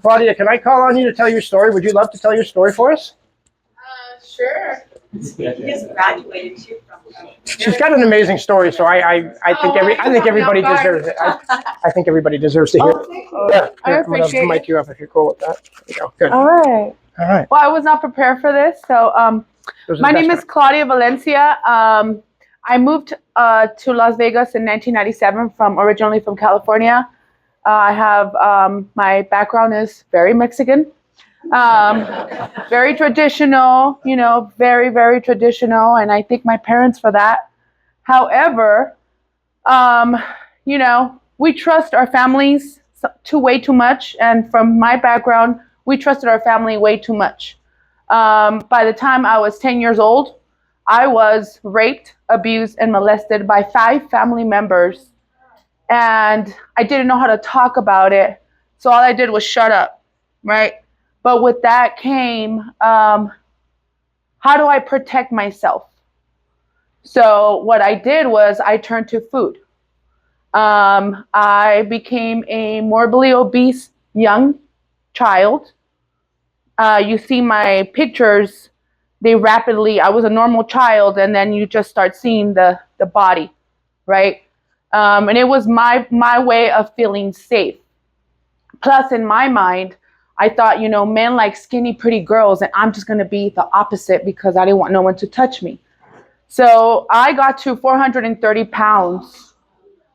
Claudia, can I call on you to tell your story? Would you love to tell your story for us? Sure. He just graduated too from. She's got an amazing story, so I think everybody deserves it. I think everybody deserves to hear it. Yeah, I I'm gonna appreciate mic you up if you're cool with that. There you go. Good. All right. All right. Well, I was not prepared for this. So my name is Claudia Valencia. I moved to Las Vegas in 1997 originally from California. I have my background is very Mexican, very traditional, very, very traditional. And I thank my parents for that. However, we trust our families way too much. And from my background, we trusted our family way too much. By the time I was 10 years old, I was raped, abused, and molested by 5 family members. And I didn't know how to talk about it. So all I did was shut up, right? But with that came, how do I protect myself? So what I did was I turned to food. I became a morbidly obese young child. You see my pictures, I was a normal child, and then you just start seeing the body, right? And it was my way of feeling safe. Plus, in my mind, I thought, men like skinny, pretty girls, and I'm just going to be the opposite because I didn't want no one to touch me. So I got to 430 pounds.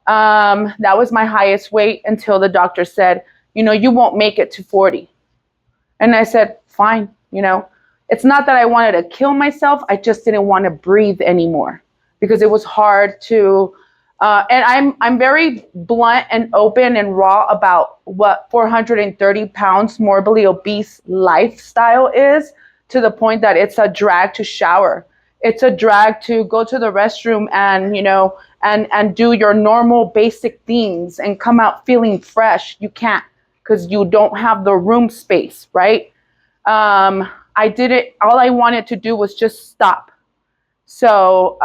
That was my highest weight until the doctor said, you won't make it to 40. And I said, fine, It's not that I wanted to kill myself. I just didn't want to breathe anymore because it was hard to, and I'm very blunt and open and raw about what 430 pounds morbidly obese lifestyle is, to the point that it's a drag to shower. It's a drag to go to the restroom and, and do your normal basic things and come out feeling fresh. You can't, because you don't have the room space, right? I did it. All I wanted to do was just stop. So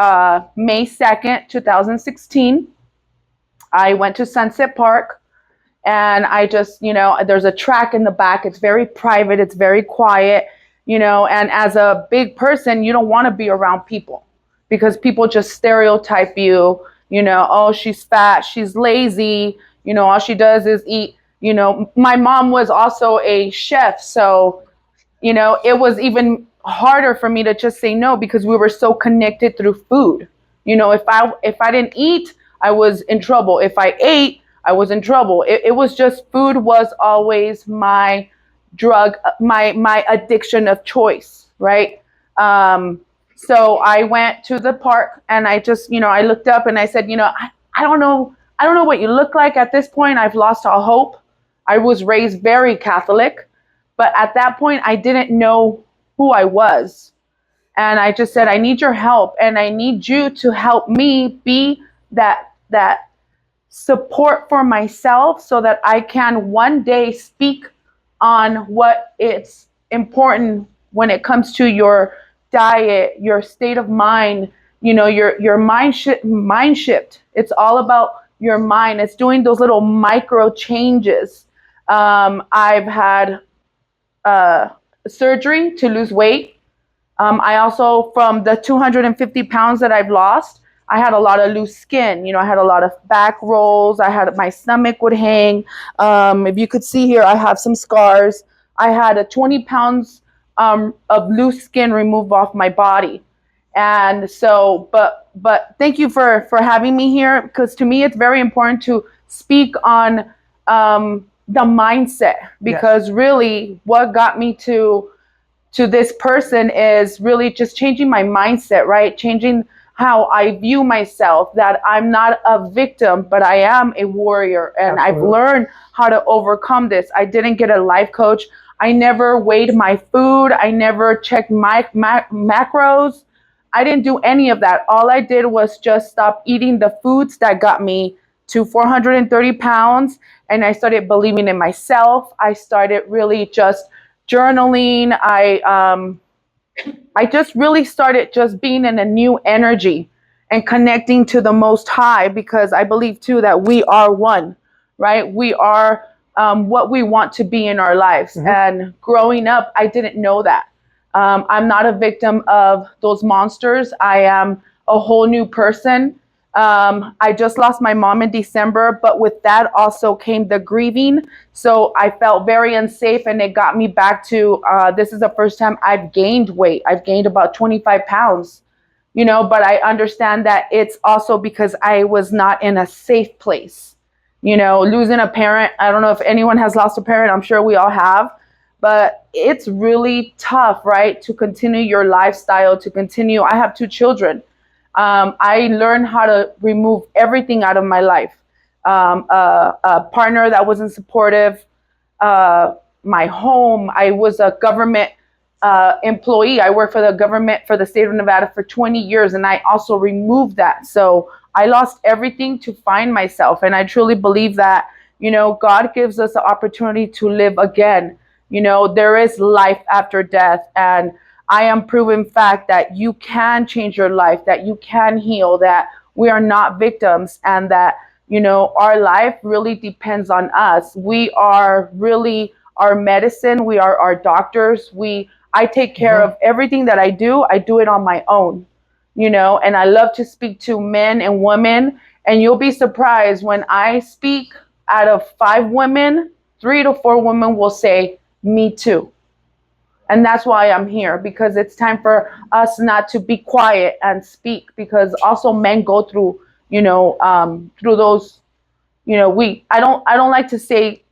May 2nd, 2016, I went to Sunset Park, and I just, there's a track in the back. It's very private. It's very quiet, and as a big person, you don't want to be around people because people just stereotype you, oh, she's fat, she's lazy, all she does is eat. My mom was also a chef, so it was even harder for me to just say no because we were so connected through food. If I didn't eat, I was in trouble. If I ate, I was in trouble. It was just, food was always my drug, my addiction of choice, right? So I went to the park, and I just, I looked up and I said, I don't know what you look like at this point. I've lost all hope. I was raised very Catholic. But at that point, I didn't know who I was. And I just said, I need your help. And I need you to help me be that support for myself so that I can one day speak on what is important when it comes to your diet, your state of mind, your mind shift. It's all about your mind. It's doing those little micro changes. I've had surgery to lose weight. I also, from the 250 pounds that I've lost, I had a lot of loose skin. I had a lot of back rolls. My stomach would hang. If you could see here, I have some scars. I had 20 pounds of loose skin removed off my body. And so, but thank you for having me here, because to me, it's very important to speak on the mindset, because really what got me to this person is really just changing my mindset, right? Changing how I view myself, that I'm not a victim, but I am a warrior. And Absolutely. I've learned how to overcome this. I didn't get a life coach. I never weighed my food. I never checked my macros. I didn't do any of that. All I did was just stop eating the foods that got me to 430 pounds. And I started believing in myself. I started really just journaling. I just really started just being in a new energy and connecting to the Most High, because I believe too that we are one, right? We are what we want to be in our lives. And growing up, I didn't know that. I'm not a victim of those monsters. I am a whole new person. I just lost my mom in December, but with that also came the grieving. So I felt very unsafe, and it got me back to this is the first time I've gained weight. I've gained about 25 pounds, but I understand that it's also because I was not in a safe place. Losing a parent, I don't know if anyone has lost a parent, I'm sure we all have, but it's really tough, right? To continue your lifestyle, to continue. I have 2 children. I learned how to remove everything out of my life. A partner that wasn't supportive, my home. I was a government employee. I worked for the government for the state of Nevada for 20 years, and I also removed that. So I lost everything to find myself. And I truly believe that, God gives us the opportunity to live again. There is life after death. And I am proven fact that you can change your life, that you can heal, that we are not victims, and that, our life really depends on us. We are really our medicine. We are our doctors. I take care of everything that I do it on my own, and I love to speak to men and women. And you'll be surprised when I speak, out of 5 women, 3 to 4 women will say, me too. And that's why I'm here, because it's time for us not to be quiet and speak, because also men go through, through those, I don't like to say,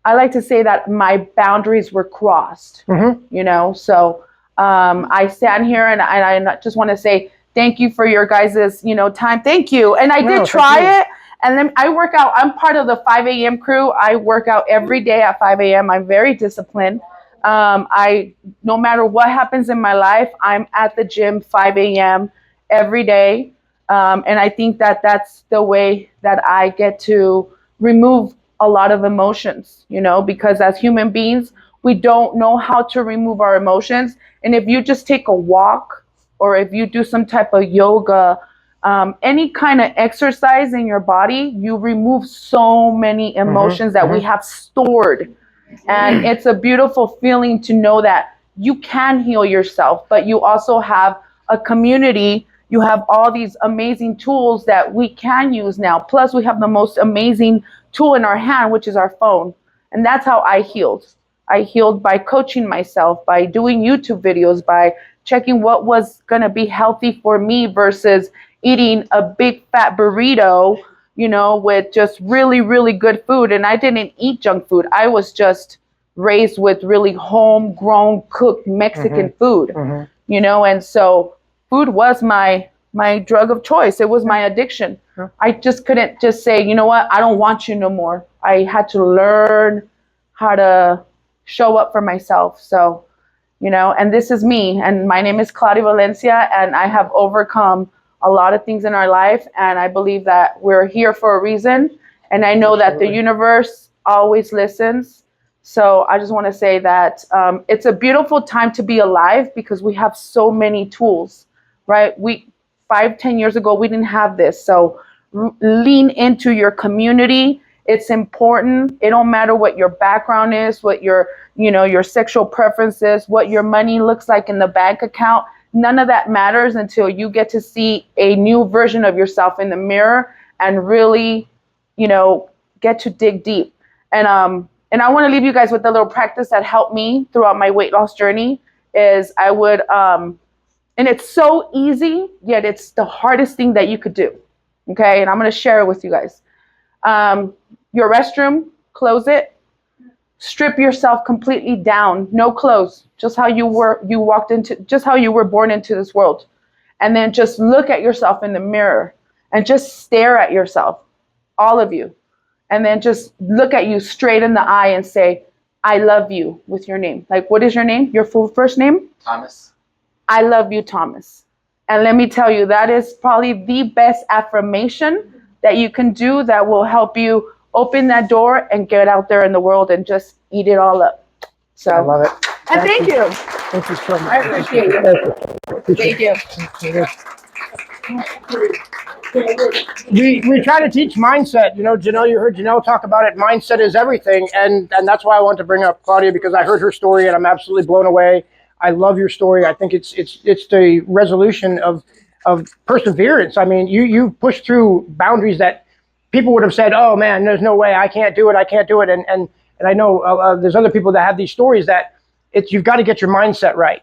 I like to say that my boundaries were crossed, so I stand here and I just want to say thank you for your guys' time. Thank you. And I did try it. And then I work out. I'm part of the 5 a.m. crew. I work out every day at 5 a.m. I'm very disciplined. No matter what happens in my life, I'm at the gym 5 a.m. every day. And I think that that's the way that I get to remove a lot of emotions, because as human beings, we don't know how to remove our emotions. And if you just take a walk, or if you do some type of yoga, any kind of exercise in your body, you remove so many emotions that we have stored. And it's a beautiful feeling to know that you can heal yourself, but you also have a community. You have all these amazing tools that we can use now. Plus, we have the most amazing tool in our hand, which is our phone. And that's how I healed. I healed by coaching myself, by doing YouTube videos, by checking what was going to be healthy for me versus eating a big fat burrito, with just really, really good food. And I didn't eat junk food. I was just raised with really homegrown, cooked Mexican food, and so food was my drug of choice. It was my addiction. I just couldn't just say, you know what, I don't want you no more. I had to learn how to show up for myself. So, and this is me. And my name is Claudia Valencia, and I have overcome a lot of things in our life. And I believe that we're here for a reason. And I know that the universe always listens. So I just want to say that it's a beautiful time to be alive, because we have so many tools, right? 5-10 years ago, we didn't have this. So lean into your community. It's important. It don't matter what your background is, what your sexual preferences, what your money looks like in the bank account. None of that matters until you get to see a new version of yourself in the mirror and really, get to dig deep. And I want to leave you guys with a little practice that helped me throughout my weight loss journey. Is I would, and it's so easy, yet it's the hardest thing that you could do. Okay, and I'm going to share it with you guys. Your restroom, close it. Strip yourself completely down, no clothes, just how you were born into this world. And then just look at yourself in the mirror and just stare at yourself, all of you. And then just look at you straight in the eye and say, I love you, with your name. Like, what is your name? Your full first name? Thomas. I love you, Thomas. And let me tell you, that is probably the best affirmation that you can do that will help you open that door and get out there in the world and just eat it all up. So I love it. And thank you. Thank you so much. I appreciate it. Thank you. Thank you. Thank you. We try to teach mindset. Janelle, you heard Janelle talk about it. Mindset is everything, and that's why I want to bring up Claudia, because I heard her story and I'm absolutely blown away. I love your story. I think it's the resolution of perseverance. I mean, you pushed through boundaries that people would have said, "Oh man, there's no way, I can't do it. I can't do it." And I know there's other people that have these stories that you've got to get your mindset right.